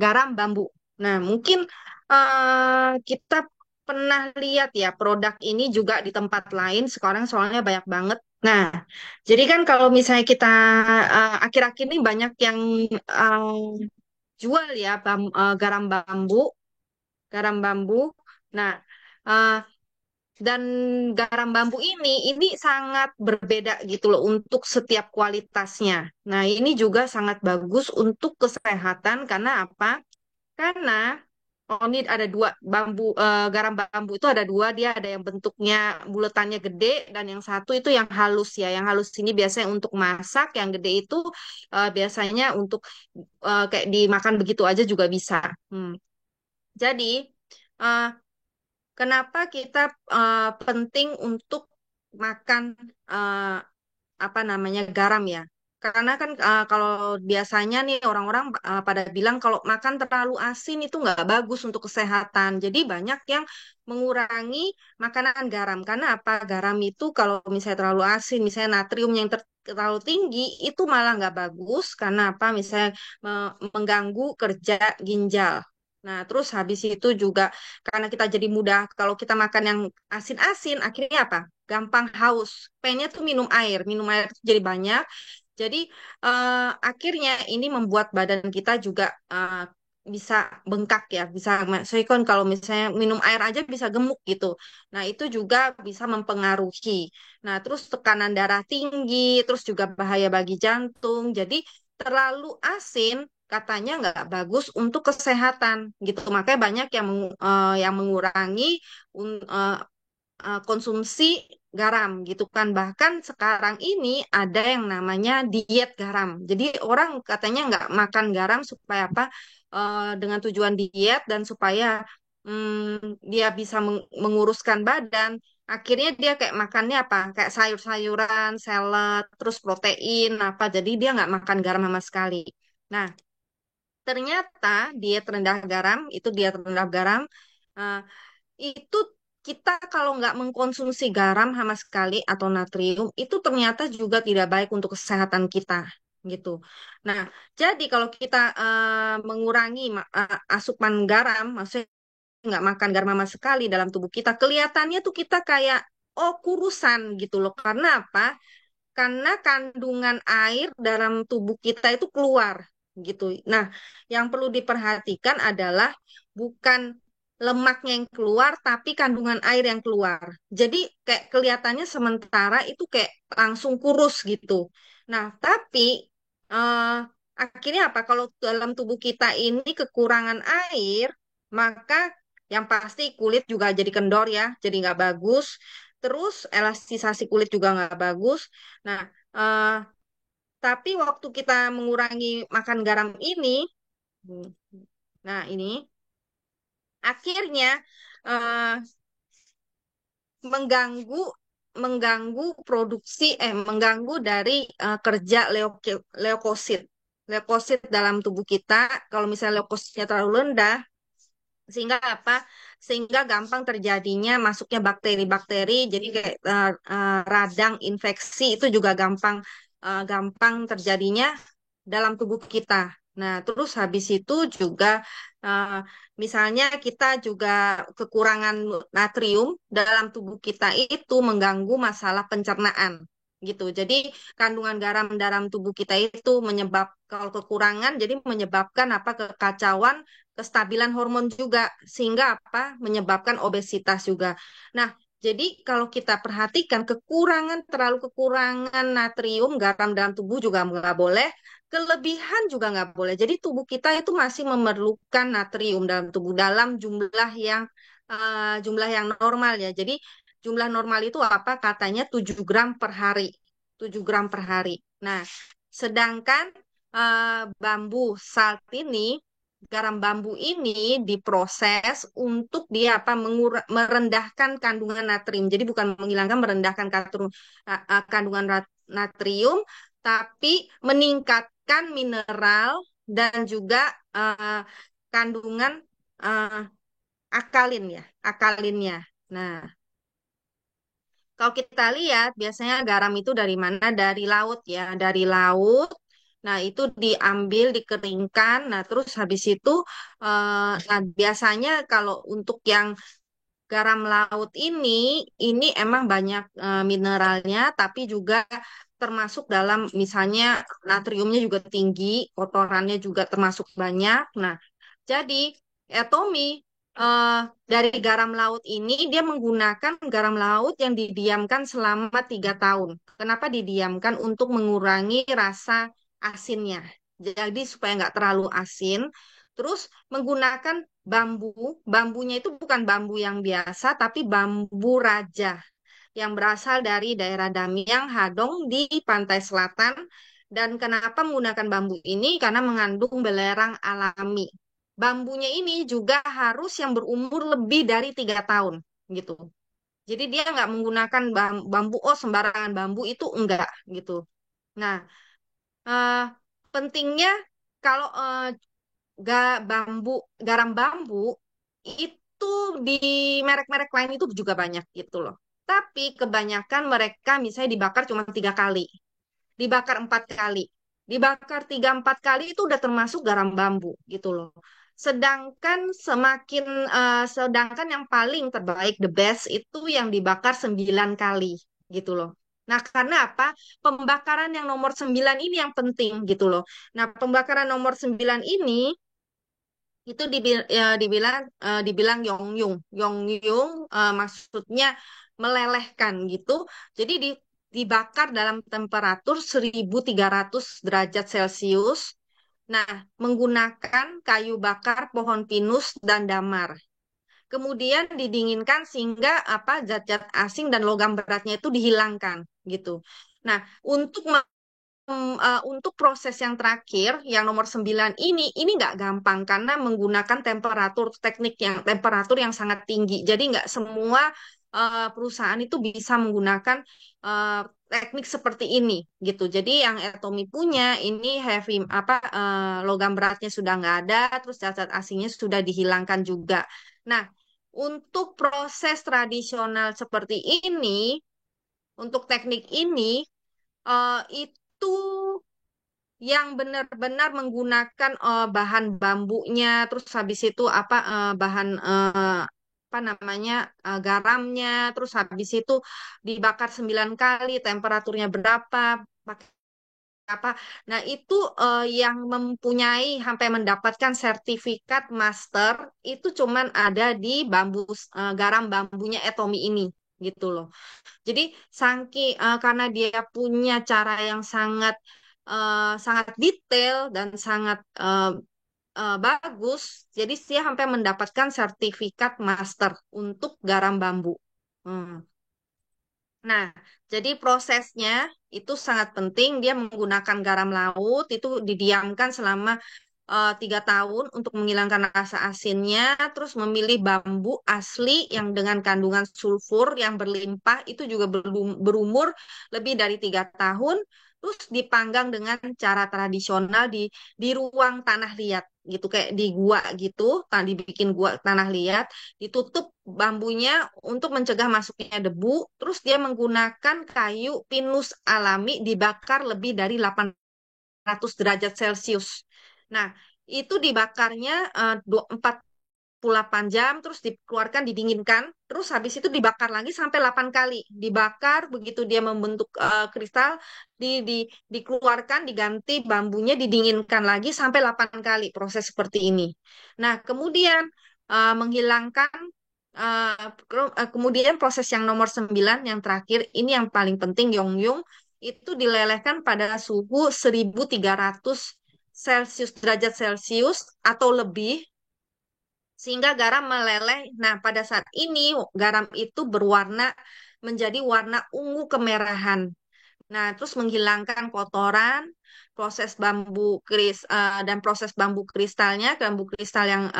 garam bambu. Nah, mungkin kita pernah lihat ya produk ini juga di tempat lain sekarang soalnya banyak banget. Nah, jadi kan kalau misalnya kita akhir-akhir ini banyak yang jual ya garam bambu, garam bambu. Nah, eh, dan garam bambu ini sangat berbeda gitu loh untuk setiap kualitasnya. Nah, ini juga sangat bagus untuk kesehatan karena apa? Karena ini ada dua garam bambu itu ada dua, dia ada yang bentuknya buletannya gede dan yang satu itu yang halus ya. Yang halus ini biasanya untuk masak, yang gede itu biasanya untuk kayak dimakan begitu aja juga bisa. Hmm. Jadi eh, kenapa kita penting untuk makan eh, apa namanya garam ya? Karena kan kalau biasanya nih orang-orang pada bilang kalau makan terlalu asin itu nggak bagus untuk kesehatan. Jadi banyak yang mengurangi makanan garam. Karena apa? Garam itu kalau misalnya terlalu asin, misalnya natrium yang terlalu tinggi itu malah nggak bagus. Karena apa? Misalnya mengganggu kerja ginjal. Nah, terus habis itu juga karena kita jadi mudah kalau kita makan yang asin-asin, akhirnya apa? Gampang haus. Pengennya tuh minum air tuh jadi banyak. Jadi akhirnya ini membuat badan kita juga bisa bengkak ya, bisa. Saya kan kalau misalnya minum air aja bisa gemuk gitu. Nah itu juga bisa mempengaruhi. Nah terus tekanan darah tinggi, terus juga bahaya bagi jantung. Jadi terlalu asin katanya nggak bagus untuk kesehatan gitu. Makanya banyak yang mengurangi konsumsi garam gitu kan. Bahkan sekarang ini ada yang namanya diet garam. Jadi orang katanya nggak makan garam supaya apa? Dengan tujuan diet dan supaya dia bisa menguruskan badan. Akhirnya dia kayak makannya apa? Kayak sayur-sayuran, salad, terus protein apa. Jadi dia nggak makan garam sama sekali. Nah, ternyata diet rendah garam itu diet rendah garam eh, itu kita kalau nggak mengkonsumsi garam sama sekali atau natrium itu ternyata juga tidak baik untuk kesehatan kita gitu. Nah, jadi kalau kita mengurangi asupan garam, maksudnya nggak makan garam sama sekali dalam tubuh kita, kelihatannya tuh kita kayak oh kurusan gitu loh. Karena apa? Karena kandungan air dalam tubuh kita itu keluar gitu. Nah, yang perlu diperhatikan adalah bukan lemaknya yang keluar, tapi kandungan air yang keluar. Jadi kayak kelihatannya sementara itu kayak langsung kurus gitu. Nah, tapi eh, akhirnya apa? Kalau dalam tubuh kita ini kekurangan air, maka yang pasti kulit juga jadi kendor ya, jadi nggak bagus. Terus elastisasi kulit juga nggak bagus. Nah, eh, tapi waktu kita mengurangi makan garam ini, nah ini akhirnya eh, mengganggu mengganggu mengganggu dari kerja leukosit. Leukosit dalam tubuh kita, kalau misalnya leukositnya terlalu rendah, sehingga apa? Sehingga gampang terjadinya masuknya bakteri-bakteri, jadi kayak radang infeksi itu juga gampang terjadinya dalam tubuh kita. Nah, terus habis itu juga eh, misalnya kita juga kekurangan natrium dalam tubuh kita itu mengganggu masalah pencernaan gitu. Jadi kandungan garam dalam tubuh kita itu kalau kekurangan jadi menyebabkan apa kekacauan kestabilan hormon juga sehingga apa menyebabkan obesitas juga. Nah, jadi kalau kita perhatikan terlalu kekurangan natrium garam dalam tubuh juga nggak boleh, kelebihan juga nggak boleh. Jadi tubuh kita itu masih memerlukan natrium dalam tubuh dalam jumlah yang normal ya. Jadi jumlah normal itu apa? Katanya 7 gram per hari. 7 gram per hari. Nah, sedangkan bambu salt ini, garam bambu ini diproses untuk dia apa merendahkan kandungan natrium. Jadi bukan menghilangkan, merendahkan kandungan natrium, tapi meningkatkan mineral dan juga eh, kandungan eh, akalinnya. Nah, kalau kita lihat biasanya garam itu dari mana? Dari laut ya, dari laut. Nah, itu diambil, dikeringkan. Nah, terus habis itu, nah biasanya kalau untuk yang garam laut ini emang banyak mineralnya, tapi juga termasuk dalam misalnya natriumnya juga tinggi, kotorannya juga termasuk banyak. Nah, jadi Tommy eh, dari garam laut ini dia menggunakan garam laut yang didiamkan selama 3 tahun. Kenapa didiamkan? Untuk mengurangi rasa asinnya. Jadi supaya nggak terlalu asin. Terus menggunakan bambunya itu bukan bambu yang biasa, tapi bambu raja yang berasal dari daerah Damiang, Hadong di pantai selatan. Dan kenapa menggunakan bambu ini? Karena mengandung belerang alami. Bambunya ini juga harus yang berumur lebih dari 3 tahun, gitu. Jadi dia nggak menggunakan bambu, oh sembarangan bambu itu enggak, gitu. Nah, eh, pentingnya kalau bambu, garam bambu itu di merek-merek lain itu juga banyak gitu loh. Tapi kebanyakan mereka misalnya dibakar cuma 3 kali, dibakar 4 kali, dibakar 3-4 kali itu udah termasuk garam bambu gitu loh. Sedangkan yang paling terbaik, the best itu yang dibakar 9 kali gitu loh. Nah, karena apa? Pembakaran yang nomor 9 ini yang penting gitu loh. Nah, pembakaran nomor 9 ini itu dibilang yongyung. Yongyung maksudnya melelehkan gitu. Jadi dibakar dalam temperatur 1300 derajat Celcius. Nah, menggunakan kayu bakar pohon pinus dan damar. Kemudian didinginkan sehingga apa zat-zat asing dan logam beratnya itu dihilangkan gitu. Nah, untuk untuk proses yang terakhir, yang nomor 9 ini nggak gampang karena menggunakan temperatur yang sangat tinggi. Jadi nggak semua perusahaan itu bisa menggunakan teknik seperti ini gitu. Jadi yang Atomi punya ini logam beratnya sudah nggak ada, terus zat-zat asingnya sudah dihilangkan juga. Nah, untuk proses tradisional seperti ini, untuk teknik ini itu yang benar-benar menggunakan bahan bambunya, terus habis itu apa namanya garamnya, terus habis itu dibakar 9 kali, temperaturnya berapa, pakai apa. Nah, itu yang mempunyai sampai mendapatkan sertifikat master itu cuman ada di garam bambunya Etomi ini gitu loh. Jadi karena dia punya cara yang sangat detail dan sangat bagus, jadi dia sampai mendapatkan sertifikat master untuk garam bambu. Hmm. Nah, jadi prosesnya itu sangat penting. Dia menggunakan garam laut itu didiamkan selama 3 tahun untuk menghilangkan rasa asinnya, terus memilih bambu asli yang dengan kandungan sulfur yang berlimpah itu juga berumur lebih dari 3 tahun, terus dipanggang dengan cara tradisional di ruang tanah liat gitu kayak di gua gitu, dibikin gua tanah liat, ditutup bambunya untuk mencegah masuknya debu, terus dia menggunakan kayu pinus alami dibakar lebih dari 800 derajat Celcius. Nah, itu dibakarnya 48 jam, terus dikeluarkan, didinginkan, terus habis itu dibakar lagi sampai 8 kali. Dibakar, begitu dia membentuk kristal, dikeluarkan, diganti bambunya, didinginkan lagi sampai 8 kali proses seperti ini. Nah, kemudian menghilangkan kemudian proses yang nomor 9 yang terakhir ini yang paling penting Yongyung itu dilelehkan pada suhu 1300 derajat Celcius atau lebih sehingga garam meleleh. Nah, pada saat ini garam itu berwarna menjadi warna ungu kemerahan. Nah, terus menghilangkan kotoran, dan proses bambu kristalnya, bambu kristal yang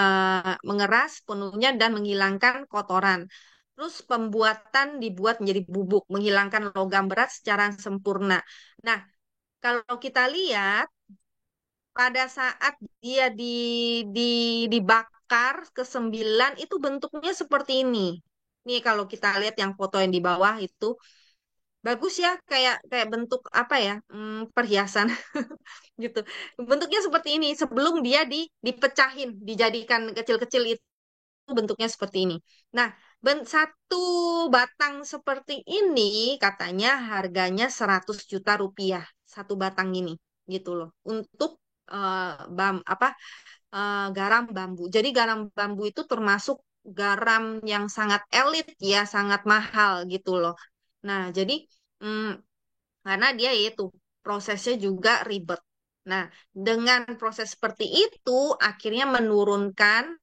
mengeras penuhnya dan menghilangkan kotoran. Terus pembuatan dibuat menjadi bubuk, menghilangkan logam berat secara sempurna. Nah, kalau kita lihat pada saat dia di dibakar ke 9 itu bentuknya seperti ini. Nih kalau kita lihat yang foto yang di bawah itu. bagus ya, kayak kayak bentuk apa ya, perhiasan gitu. Bentuknya seperti ini sebelum dia dipecahin, dijadikan kecil-kecil itu bentuknya seperti ini. Nah, satu batang seperti ini katanya harganya 100 juta rupiah satu batang ini gitu loh untuk apa garam bambu. Jadi garam bambu itu termasuk garam yang sangat elit ya, sangat mahal gitu loh. Nah, jadi mm, karena dia itu prosesnya juga ribet. Nah, dengan proses seperti itu akhirnya menurunkan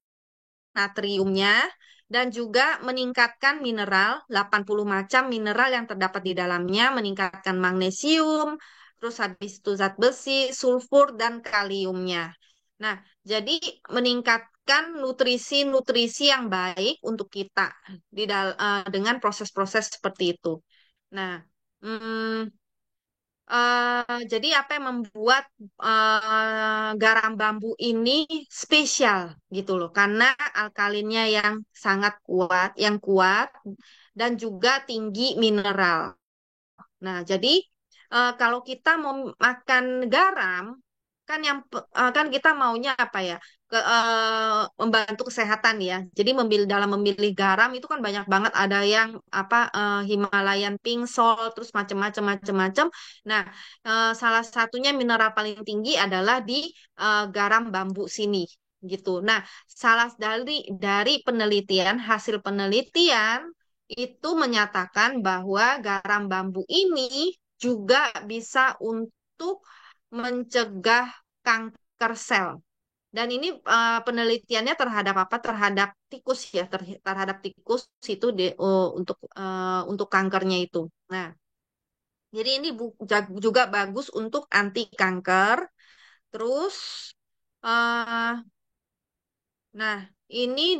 natriumnya dan juga meningkatkan mineral, 80 macam mineral yang terdapat di dalamnya, meningkatkan magnesium, terus habis itu zat besi, sulfur, dan kaliumnya. Nah, jadi meningkatkan nutrisi-nutrisi yang baik untuk kita dengan proses-proses seperti itu. Nah, mm, jadi apa yang membuat garam bambu ini spesial gitu loh, karena alkalinnya yang sangat kuat, yang kuat dan juga tinggi mineral. Nah, jadi kalau kita mau makan garam, kan kan kita maunya apa ya? Membantu kesehatan ya. Jadi dalam memilih garam itu kan banyak banget, ada yang apa Himalayan pink salt, terus macam-macam macam-macam. Nah, salah satunya mineral paling tinggi adalah di garam bambu sini gitu. Nah, salah dari penelitian, hasil penelitian itu menyatakan bahwa garam bambu ini juga bisa untuk mencegah kanker sel. Dan ini penelitiannya terhadap apa? Terhadap tikus ya, terhadap tikus itu untuk kankernya itu. Nah, jadi ini juga bagus untuk anti kanker. Terus eh, nah, ini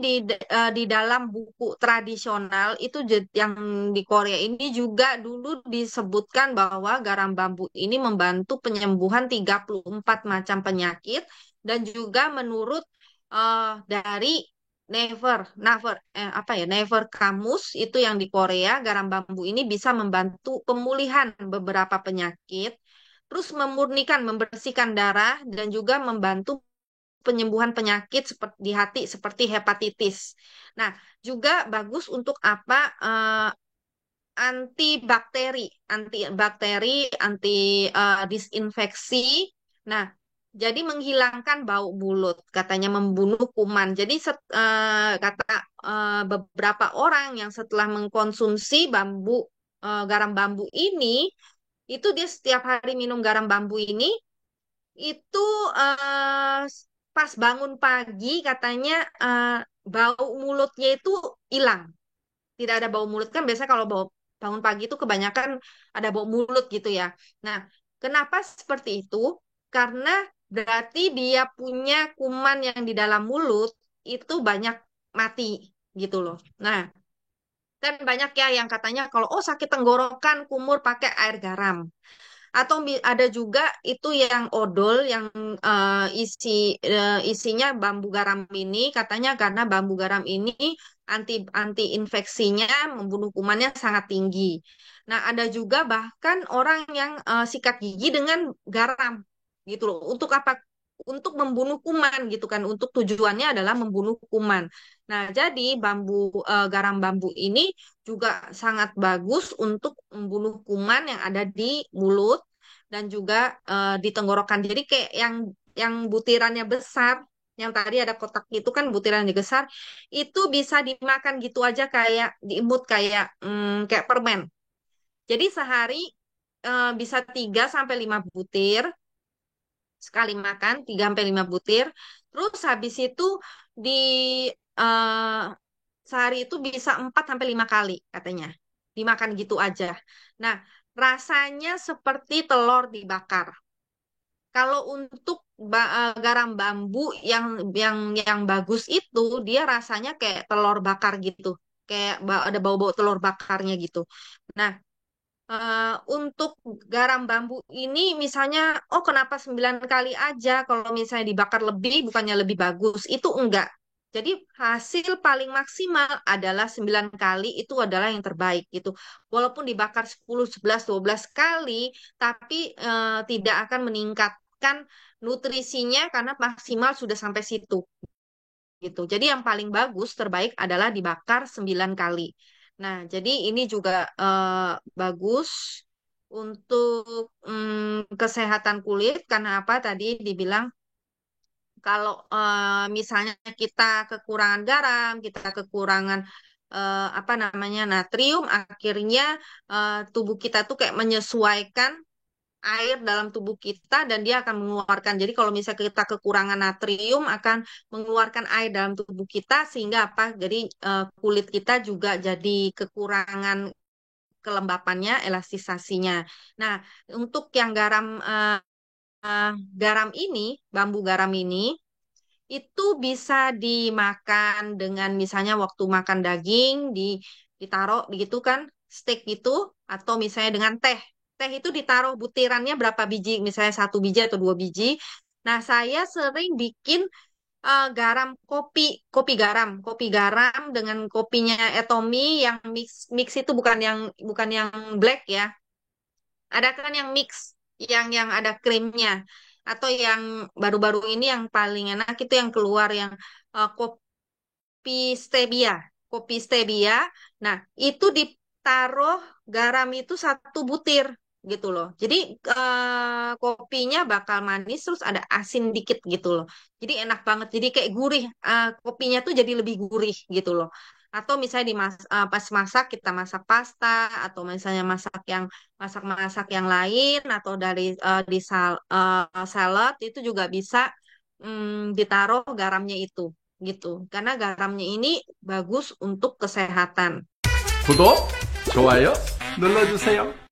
di dalam buku tradisional itu yang di Korea ini juga dulu disebutkan bahwa garam bambu ini membantu penyembuhan 34 macam penyakit dan juga menurut dari apa ya, Never Kamus itu yang di Korea, garam bambu ini bisa membantu pemulihan beberapa penyakit, terus memurnikan, membersihkan darah dan juga membantu penyembuhan penyakit seperti di hati seperti hepatitis. Nah, juga bagus untuk apa? Antibakteri, anti disinfeksi. Nah, jadi menghilangkan bau mulut, katanya membunuh kuman. Jadi kata beberapa orang yang setelah mengkonsumsi garam bambu ini, itu dia setiap hari minum garam bambu ini itu eh, pas bangun pagi katanya bau mulutnya itu hilang. Tidak ada bau mulut, kan biasanya kalau bangun pagi itu kebanyakan ada bau mulut gitu ya. Nah, kenapa seperti itu? Karena berarti dia punya kuman yang di dalam mulut itu banyak mati gitu loh. Nah, kan banyak ya yang katanya kalau oh sakit tenggorokan kumur pakai air garam. Atau ada juga itu yang odol yang isinya bambu garam ini, katanya karena bambu garam ini anti anti infeksinya, membunuh kumannya sangat tinggi. Nah, ada juga bahkan orang yang sikat gigi dengan garam gitu loh. Untuk apa? Untuk membunuh kuman gitu kan. Untuk tujuannya adalah membunuh kuman. Nah, jadi garam bambu ini juga sangat bagus untuk membunuh kuman yang ada di mulut dan juga di tenggorokan. Jadi kayak yang butirannya besar, yang tadi ada kotak itu kan butirannya besar, itu bisa dimakan gitu aja kayak diemut kayak permen. Jadi sehari bisa 3 sampai 5 butir sekali makan, 3 sampai 5 butir. Terus habis itu di eh, sehari itu bisa 4 sampai 5 kali katanya. Dimakan gitu aja. Nah, rasanya seperti telur dibakar. Kalau untuk garam bambu yang bagus itu dia rasanya kayak telur bakar gitu. Kayak ada bau-bau telur bakarnya gitu. Nah, untuk garam bambu ini misalnya, oh kenapa 9 kali aja? Kalau misalnya dibakar lebih, bukannya lebih bagus? Itu enggak. Jadi hasil paling maksimal adalah 9 kali itu adalah yang terbaik gitu. Walaupun dibakar 10, 11, 12 kali, tapi tidak akan meningkatkan nutrisinya karena maksimal sudah sampai situ gitu. Jadi yang paling bagus terbaik adalah dibakar 9 kali. Nah, jadi ini juga bagus untuk kesehatan kulit karena apa tadi dibilang kalau misalnya kita kekurangan garam, kita kekurangan apa namanya natrium, akhirnya tubuh kita tuh kayak menyesuaikan air dalam tubuh kita dan dia akan mengeluarkan. Jadi kalau misalnya kita kekurangan natrium akan mengeluarkan air dalam tubuh kita sehingga apa? Jadi kulit kita juga jadi kekurangan kelembapannya, elastisasinya. Nah, untuk yang garam ini, bambu garam ini itu bisa dimakan dengan misalnya waktu makan daging ditaruh gitu kan steak gitu atau misalnya dengan teh. Teh itu ditaruh butirannya berapa biji, misalnya 1 biji atau 2 biji. Nah, saya sering bikin garam kopi garam dengan kopinya Etomi yang mix itu bukan yang black ya. Ada kan yang mix, yang ada krimnya. Atau yang baru-baru ini yang paling enak itu yang keluar yang kopi stevia. Kopi stevia. Nah, itu ditaruh garam itu 1 butir gitu loh. Jadi kopinya bakal manis terus ada asin dikit gitu loh. Jadi enak banget. Jadi kayak gurih. Kopinya tuh jadi lebih gurih gitu loh. Atau misalnya pas masak kita masak pasta atau misalnya masak-masak yang lain atau dari salad itu juga bisa ditaruh garamnya itu gitu. Karena garamnya ini bagus untuk kesehatan. 구독, 좋아요 눌러주세요.